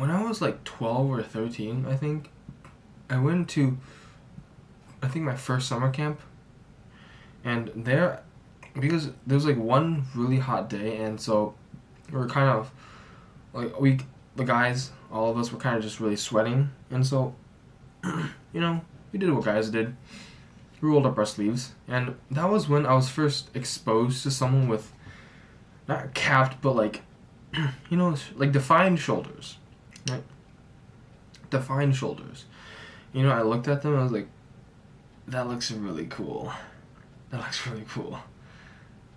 when I was like 12 or 13, I think, I went to, I think, my first summer camp. And there, because there was like one really hot day, and so we were kind of, like, the guys, all of us were kind of just really sweating. And so, we did what guys did. We rolled up our sleeves. And that was when I was first exposed to someone with, not capped, but like, like defined shoulders. Right? Defined shoulders. I looked at them and I was like, that looks really cool. That looks really cool.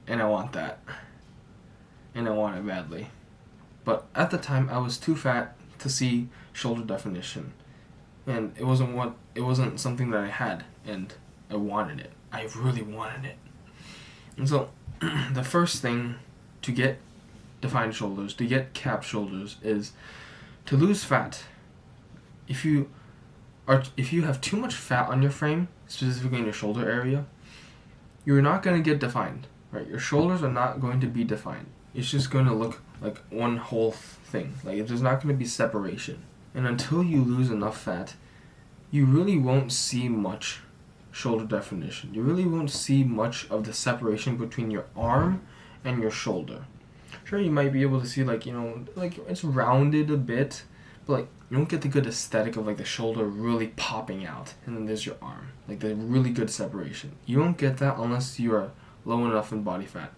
And I want that. And I want it badly. But at the time, I was too fat to see shoulder definition. And it wasn't something that I had. And I wanted it. I really wanted it. And so, the first thing to get defined shoulders, to get capped shoulders, is to lose fat. If you have too much fat on your frame, specifically in your shoulder area, you're not going to get defined, right? Your shoulders are not going to be defined. It's just going to look like one whole thing. Like, there's not going to be separation. And until you lose enough fat, you really won't see much shoulder definition. You really won't see much of the separation between your arm and your shoulder. Sure, you might be able to see, like it's rounded a bit, but like you don't get the good aesthetic of like the shoulder really popping out, and then there's your arm, like the really good separation. You won't get that unless you are low enough in body fat.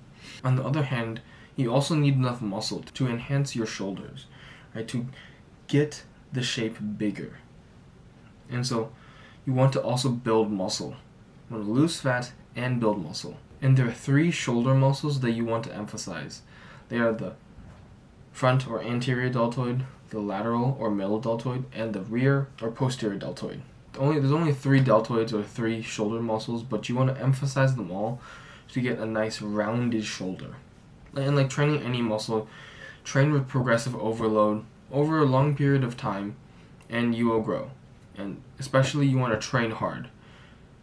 On the other hand, you also need enough muscle to enhance your shoulders, right? To get the shape bigger. And so you want to also build muscle. You want to lose fat and build muscle. And there are 3 shoulder muscles that you want to emphasize. They are the front or anterior deltoid, the lateral or middle deltoid, and the rear or posterior deltoid. There's only 3 deltoids or 3 shoulder muscles, but you want to emphasize them all to get a nice rounded shoulder. And like training any muscle, train with progressive overload over a long period of time, and you will grow. And especially you want to train hard.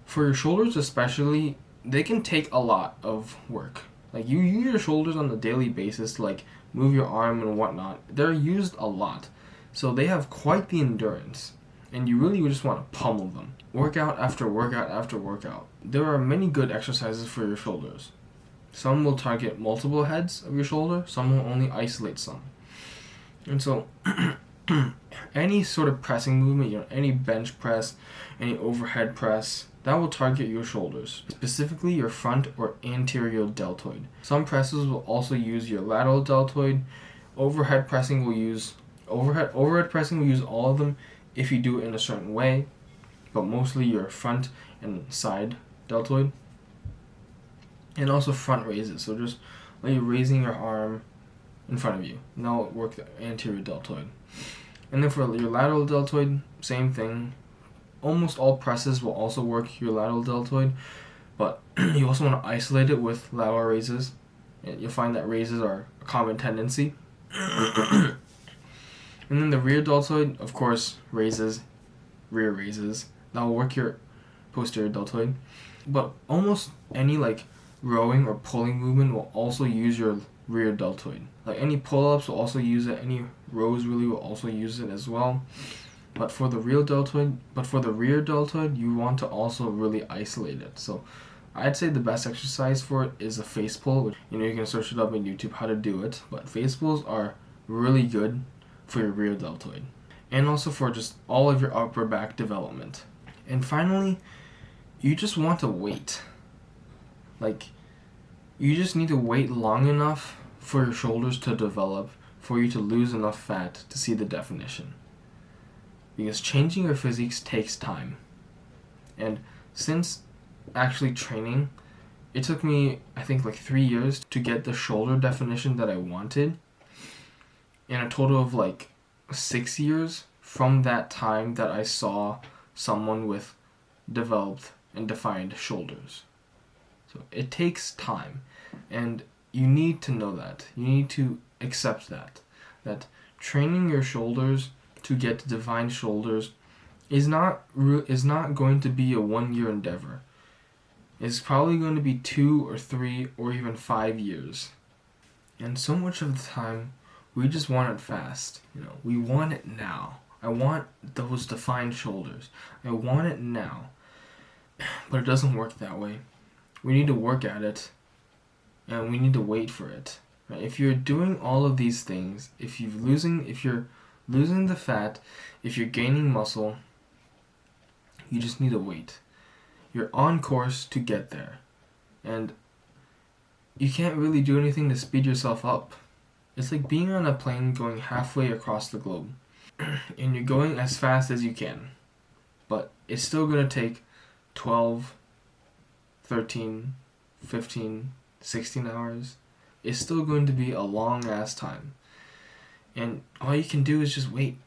For your shoulders especially, they can take a lot of work. Like, you use your shoulders on a daily basis to like move your arm and whatnot. They're used a lot. So they have quite the endurance. And you really just want to pummel them. Workout after workout after workout. There are many good exercises for your shoulders. Some will target multiple heads of your shoulder. Some will only isolate some. And so, any sort of pressing movement, any bench press, any overhead press, that will target your shoulders, specifically your front or anterior deltoid. Some presses will also use your lateral deltoid. Overhead pressing will use all of them if you do it in a certain way, but mostly your front and side deltoid. And also front raises, so just like you're raising your arm in front of you. And that'll work the anterior deltoid. And then for your lateral deltoid, same thing. Almost all presses will also work your lateral deltoid, but you also want to isolate it with lateral raises. And you'll find that raises are a common tendency. And then the rear deltoid, of course, raises, rear raises. That will work your posterior deltoid. But almost any like rowing or pulling movement will also use your rear deltoid. Like any pull-ups will also use it. Any rows really will also use it as well. But for the rear deltoid, you want to also really isolate it. So I'd say the best exercise for it is a face pull. You can search it up on YouTube how to do it. But face pulls are really good for your rear deltoid. And also for just all of your upper back development. And finally, you just want to wait. Like, you just need to wait long enough for your shoulders to develop, for you to lose enough fat to see the definition. Because changing your physiques takes time. And since actually training, it took me, I think, like 3 years to get the shoulder definition that I wanted. And a total of like 6 years from that time that I saw someone with developed and defined shoulders. So it takes time. And you need to know that. You need to accept that training your shoulders to get defined shoulders is not going to be a 1-year endeavor. It's probably going to be 2 or 3 or even 5 years. And so much of the time, We just want it fast. We want it now. I want those defined shoulders. I want it now. But it doesn't work that way. We need to work at it, and we need to wait for it. Right? If you're doing all of these things, if you're losing the fat, if you're gaining muscle, you just need to wait. You're on course to get there. And you can't really do anything to speed yourself up. It's like being on a plane going halfway across the globe. And you're going as fast as you can. But it's still going to take 12, 13, 15, 16 hours. It's still going to be a long ass time. And all you can do is just wait.